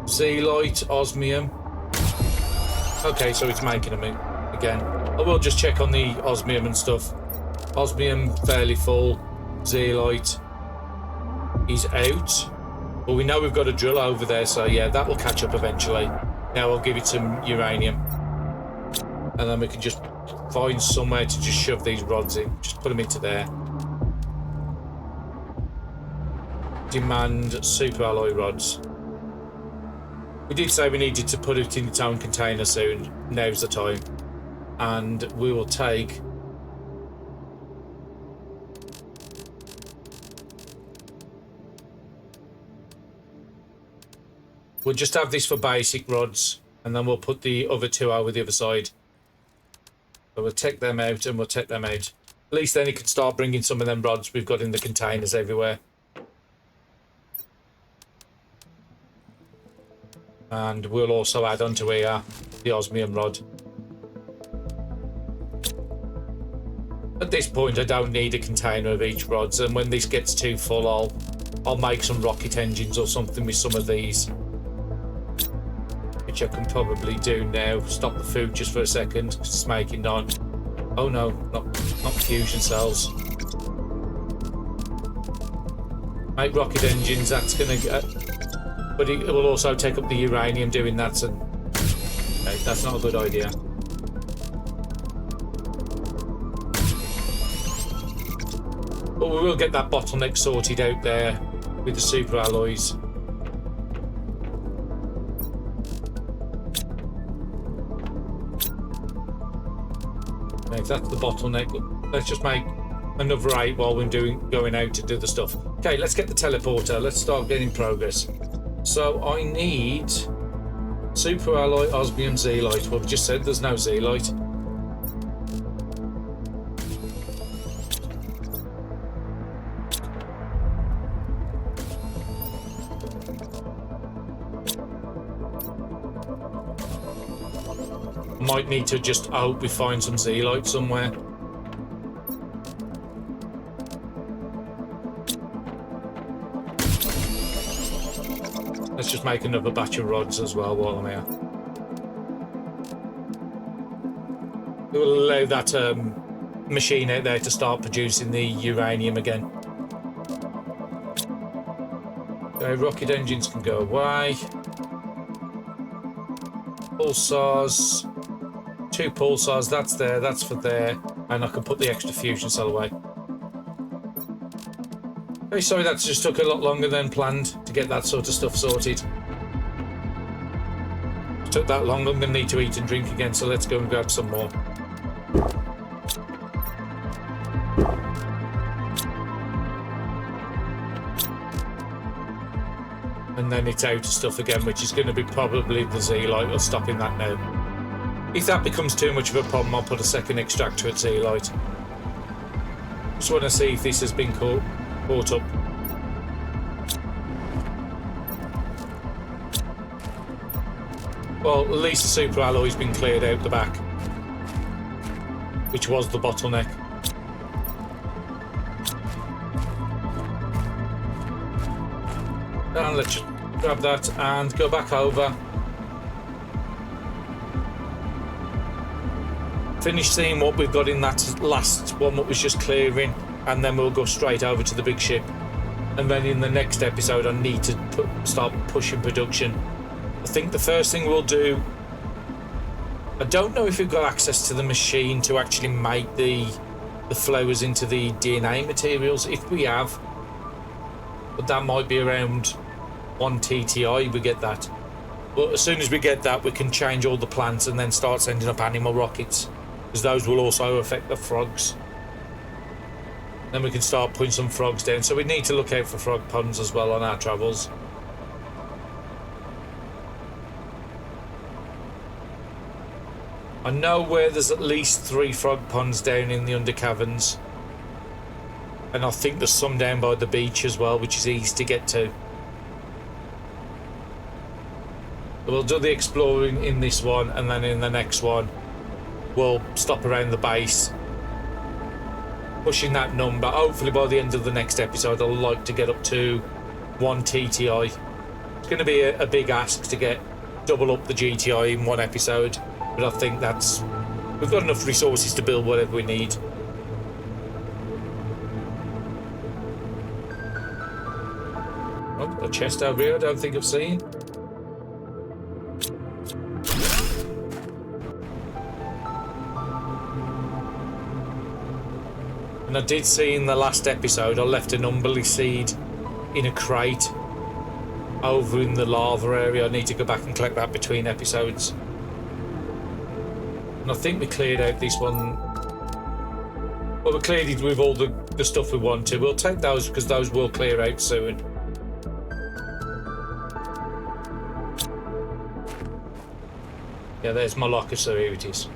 Zeolite, osmium. Okay, so it's making them again. I will just check on the osmium and stuff. Osmium fairly full. Zeolite is out. But we know we've got a drill over there, so yeah, that will catch up eventually. Now I'll give it some uranium. And then we can just find somewhere to just shove these rods in. Just put them into there. Demand super alloy rods. We did say we needed to put it in its own container soon. Now's the time. And we will take... We'll just have this for basic rods, and then we'll put the other two over the other side. So we'll take them out and we'll take them out. At least then you can start bringing some of them rods we've got in the containers everywhere. And we'll also add onto here the osmium rod. At this point I don't need a container of each rods, and when this gets too full I'll make some rocket engines or something with some of these. Which I can probably do now. Stop the food just for a second because it's making none. Oh no, not fusion cells. Make rocket engines, that's gonna get... But it will also take up the uranium doing that, so... Okay, that's not a good idea. But we will get that bottleneck sorted out there with the super alloys. If that's the bottleneck, let's just make another 8 while we're going out to do the stuff. Okay, let's get the teleporter. Let's start getting progress. So I need super alloy, osmium, zeolite. Well, we just said there's no zeolite. Might need to just hope we find some zeolite somewhere. Let's just make another batch of rods as well while I'm here. It will allow that machine out there to start producing the uranium again. Okay, rocket engines can go away. Pulsars. 2 pulsars, that's there, that's for there, and I can put the extra fusion cell away. Okay, sorry that just took a lot longer than planned to get that sort of stuff sorted. It took that long, I'm going to need to eat and drink again, so let's go and grab some more. And then it's out of stuff again, which is going to be probably the zeolite or stopping that now. If that becomes too much of a problem, I'll put a second extractor at zeolite. Just want to see if this has been caught up. Well, at least the super alloy's been cleared out the back, which was the bottleneck. And let's just grab that and go back over. Finish seeing what we've got in that last one that was just clearing, and then we'll go straight over to the big ship. And then in the next episode I need to start pushing production. I think the first thing we'll do, I don't know if we've got access to the machine to actually make the flowers into the DNA materials. If we have, but that might be around 1 TTI we get that. But as soon as we get that, we can change all the plants and then start sending up animal rockets, because those will also affect the frogs. Then we can start putting some frogs down. So we need to look out for frog ponds as well on our travels. I know where there's at least 3 frog ponds down in the under caverns. And I think there's some down by the beach as well, which is easy to get to. We'll do the exploring in this one, and then in the next one we'll stop around the base, pushing that number. Hopefully by the end of the next episode I'd like to get up to 1 TTI. It's going to be a big ask to get double up the GTI in one episode, but I think we've got enough resources to build whatever we need. Oh, a chest over here I don't think I've seen. And I did see in the last episode I left an umberly seed in a crate over in the lava area. I need to go back and collect that between episodes. And I think we cleared out this one. Well, we cleared it with all the stuff we want to. We'll take those because those will clear out soon. Yeah, there's my locker, so here it is.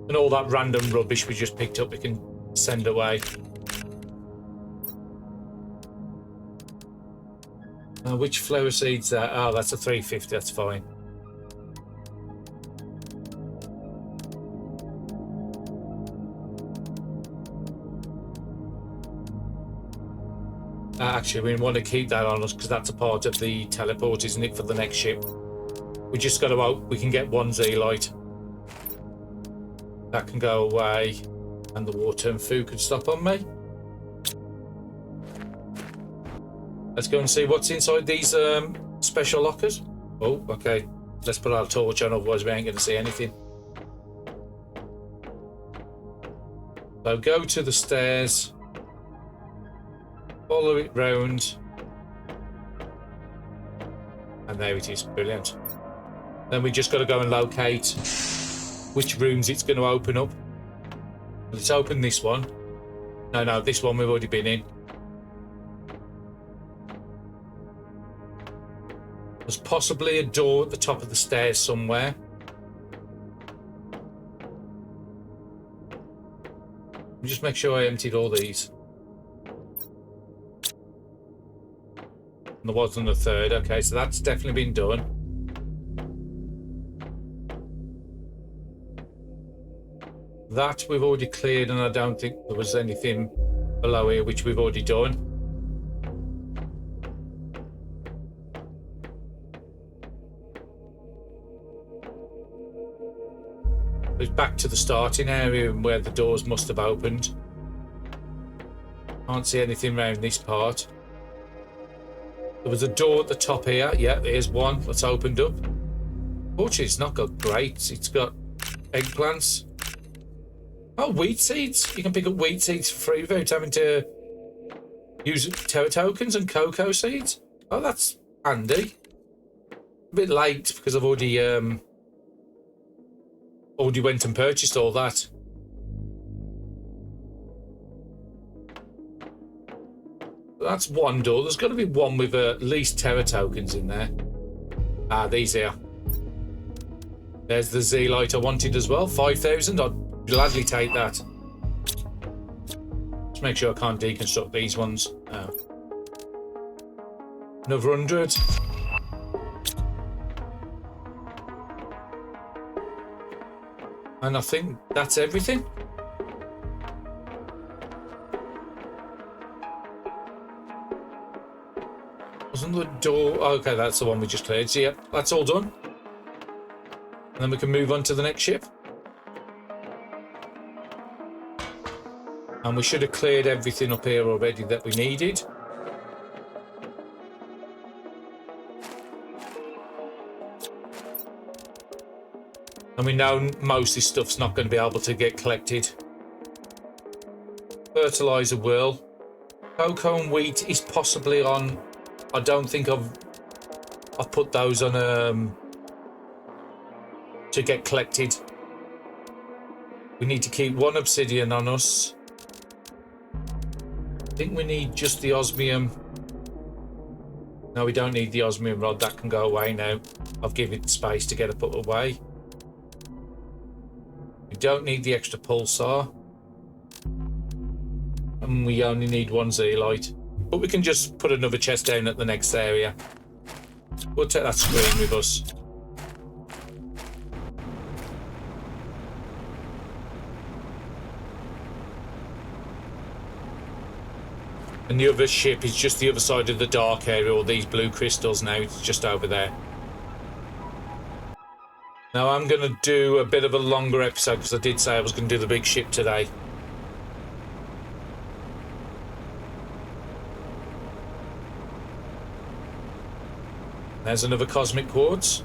And all that random rubbish we just picked up we can send away. Which flower seed's that? Oh, that's a 350, that's fine. Actually, we want to keep that on us because that's a part of the teleport, isn't it, for the next ship? We just got to hope we can get 1 Z-light. That can go away, and the water and food can stop on me. Let's go and see what's inside these special lockers. Oh, okay. Let's put our torch on, otherwise we ain't going to see anything. So go to the stairs. Follow it round. And there it is. Brilliant. Then we just got to go and locate which rooms it's going to open up. Let's open this one. No, this one we've already been in. There's possibly a door at the top of the stairs somewhere. Just make sure I emptied all these. And there wasn't a third. Okay, so that's definitely been done. That we've already cleared, and I don't think there was anything below here which we've already done. It's back to the starting area and where the doors must have opened. Can't see anything around this part. There was a door at the top here. Yeah, there's one that's opened up. Fortunately, it's not got grapes. It's got eggplants. Oh, wheat seeds. You can pick up wheat seeds for free without having to use terra tokens and cocoa seeds. Oh, that's handy. A bit late because I've already went and purchased all that. That's one door. There's got to be one with at least terra tokens in there. Ah, these here. There's the Z-light I wanted as well. 5,000. I'd gladly take that. Just make sure I can't deconstruct these ones. Another 100. And I think that's everything. Wasn't the door... Okay, that's the one we just cleared. So, yeah, that's all done. And then we can move on to the next ship. And we should have cleared everything up here already that we needed. And we know most of this stuff's not going to be able to get collected. Fertilizer will. Cocoa and wheat is possibly on... I don't think I've put those on to get collected. We need to keep 1 obsidian on us. I think we need just the osmium No, we don't need the osmium rod. That can go away now. I've given it space to get it put away. We don't need the extra pulsar. And we only need one zeolite. But we can just put another chest down at the next area. We'll take that screen with us. And the other ship is just the other side of the dark area, or these blue crystals now. It's just over there. Now I'm going to do a bit of a longer episode because I did say I was going to do the big ship today. There's another cosmic quartz.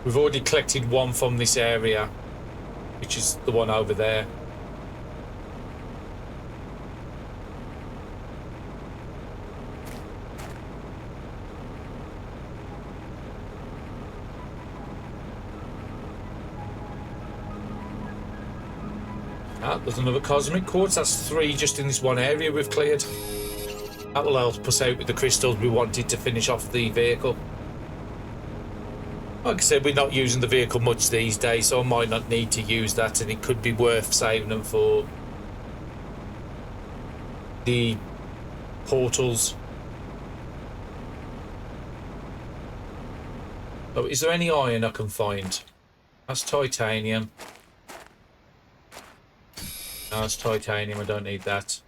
We've already collected one from this area, which is the one over there. Ah, there's another cosmic quartz. That's 3 just in this one area we've cleared. That will help us out with the crystals we wanted to finish off the vehicle. Like I said, we're not using the vehicle much these days, so I might not need to use that, and it could be worth saving them for the portals. Oh, is there any iron I can find? That's titanium. No, that's titanium. I don't need that.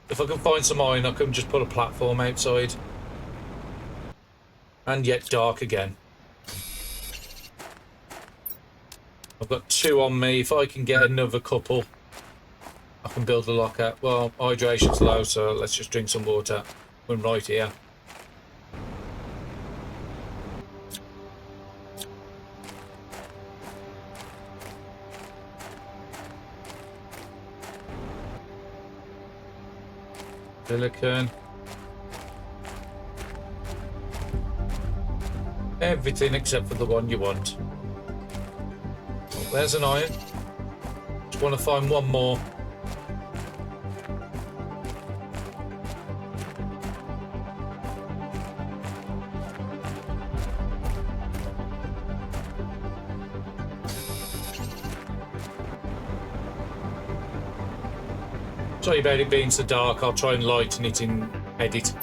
If I can find some iron, I can just put a platform outside. And yet dark again. I've got 2 on me. If I can get another couple, I can build a locker. Well, hydration's low, so let's just drink some water. We're right here. Silicon. Everything except for the one you want. Oh, there's an iron. Just want to find one more. Sorry about it being so dark. I'll try and lighten it in edit.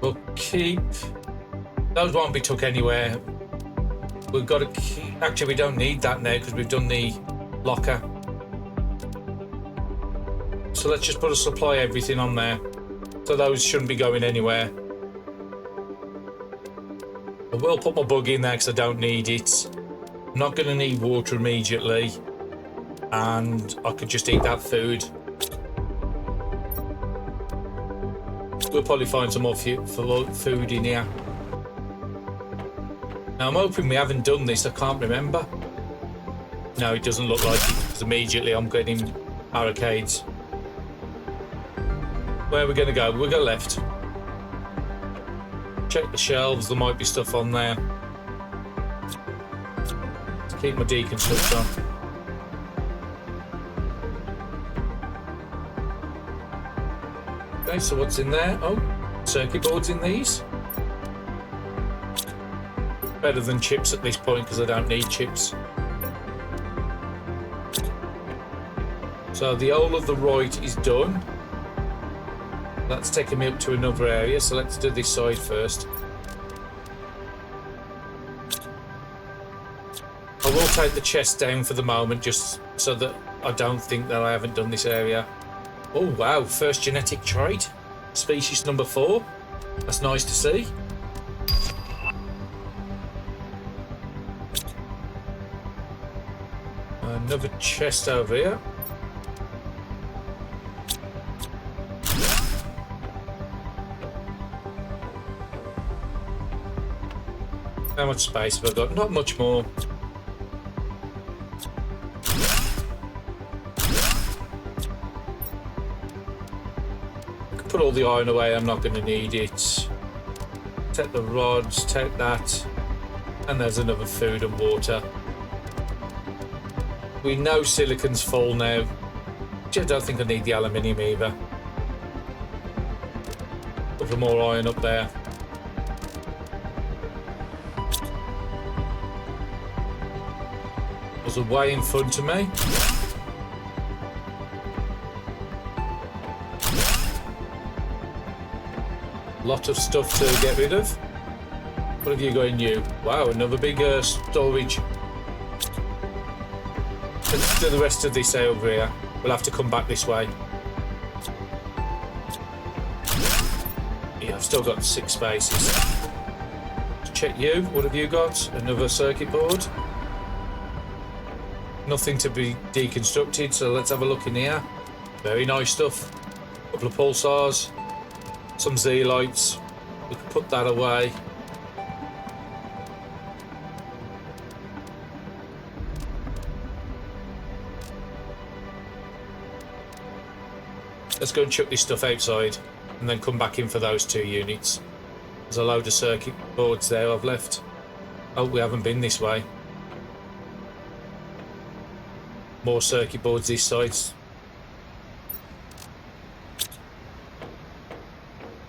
We'll keep... Those won't be took anywhere. We've got to keep... Actually, we don't need that now because we've done the locker. So let's just put a supply everything on there. So those shouldn't be going anywhere. I will put my bug in there because I don't need it. I'm not going to need water immediately. And I could just eat that food. We'll probably find some more food in here. Now I'm hoping we haven't done this. I can't remember. No, it doesn't look like it because immediately I'm getting barricades. Where are we going to go? We'll go left. Check the shelves. There might be stuff on there. Let's keep my deconstruct on. Okay, so what's in there? Oh, circuit boards in these. Better than chips at this point because I don't need chips. So the hole of the right is done. That's taking me up to another area, so let's do this side first. I will take the chest down for the moment just so that I don't think that I haven't done this area. Oh wow, first genetic trait. Species number 4. That's nice to see. Another chest over here. How much space have I got? Not much more. I can put all the iron away, I'm not going to need it. Take the rods, take that. And there's another food and water. We know silicon's full now. I don't think I need the aluminium either. A couple more iron up there. There's a way in front of me. Lot of stuff to get rid of. What have you got in you? Wow, another big storage. Let's do the rest of this over here. We'll have to come back this way. Yeah, I've still got 6 spaces. Let's check you. What have you got? Another circuit board. Nothing to be deconstructed, so let's have a look in here. Very nice stuff. A couple of pulsars. Some Z lights. We can put that away. Let's go and chuck this stuff outside and then come back in for those 2 units. There's a load of circuit boards there I've left. Oh, we haven't been this way. More circuit boards this side.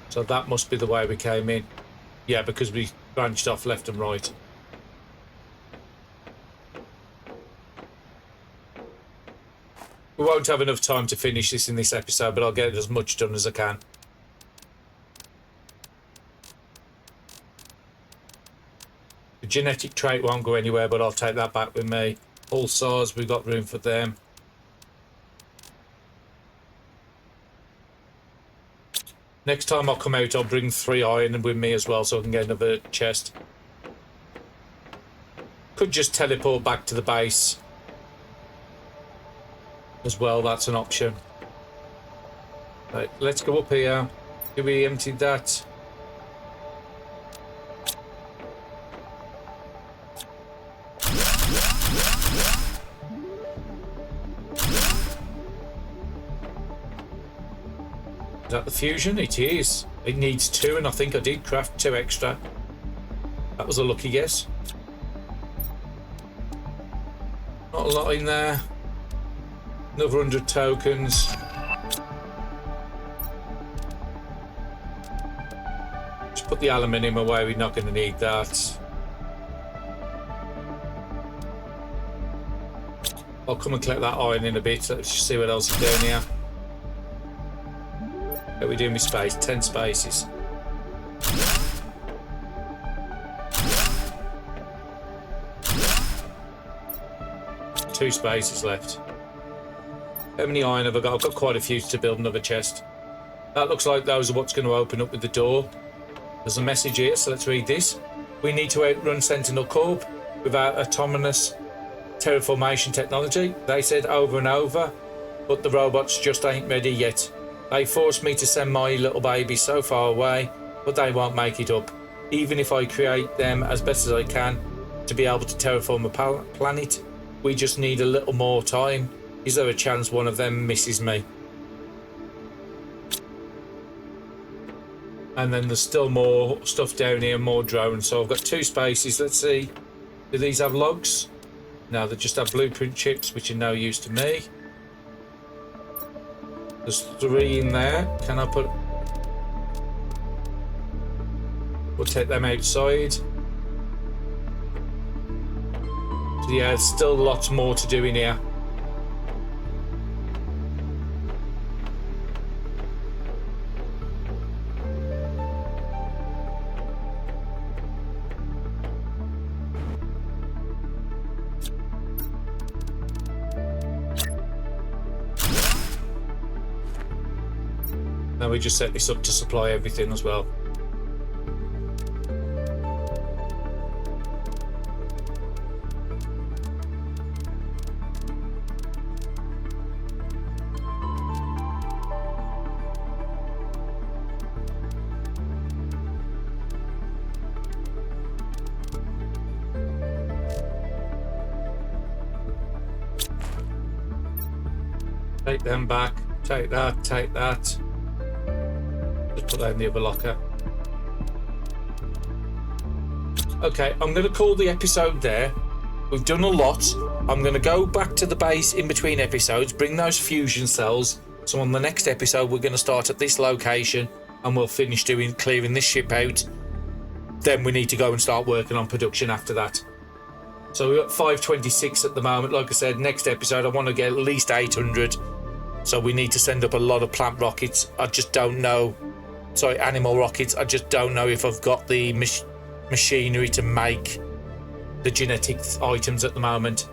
So that must be the way we came in. Yeah, because we branched off left and right. We won't have enough time to finish this in this episode, but I'll get as much done as I can. The genetic trait won't go anywhere, but I'll take that back with me. Pulsars, we've got room for them. Next time I'll come out, I'll bring 3 iron with me as well, so I can get another chest. Could just teleport back to the base as well, that's an option. Right, let's go up here. Do we empty that? Is that the fusion? It is. It needs 2, and I think I did craft 2 extra. That was a lucky guess. Not a lot in there. Another 100 tokens. Just put the aluminium away, we're not going to need that. I'll come and collect that iron in a bit. Let's just see what else is down here. How are we doing with space? 10 spaces. Two spaces left. How many iron have I got? I've got quite a few to build another chest. That looks like those are what's going to open up with the door. There's a message here, so let's read this. We need to outrun Sentinel Corp without autonomous terraformation technology. They said over and over, but the robots just ain't ready yet. They forced me to send my little baby so far away, but they won't make it up. Even if I create them as best as I can to be able to terraform a planet, we just need a little more time. Is there a chance one of them misses me? And then there's still more stuff down here, more drones. So I've got 2 spaces. Let's see. Do these have logs? No, they just have blueprint chips, which are no use to me. There's 3 in there. Can I put... We'll take them outside. So yeah, there's still lots more to do in here. Now we just set this up to supply everything as well. Take them back. Take that. Take that. Just put that in the other locker. Okay, I'm going to call the episode there. We've done a lot. I'm going to go back to the base in between episodes, bring those fusion cells. So on the next episode, we're going to start at this location and we'll finish clearing this ship out. Then we need to go and start working on production after that. So we're at 526 at the moment. Like I said, next episode, I want to get at least 800. So we need to send up a lot of plant rockets. I just don't know. Sorry, animal rockets. I just don't know if I've got the machinery to make the genetic items at the moment.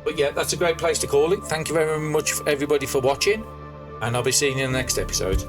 But yeah, that's a great place to call it. Thank you very much, everybody, for watching. And I'll be seeing you in the next episode.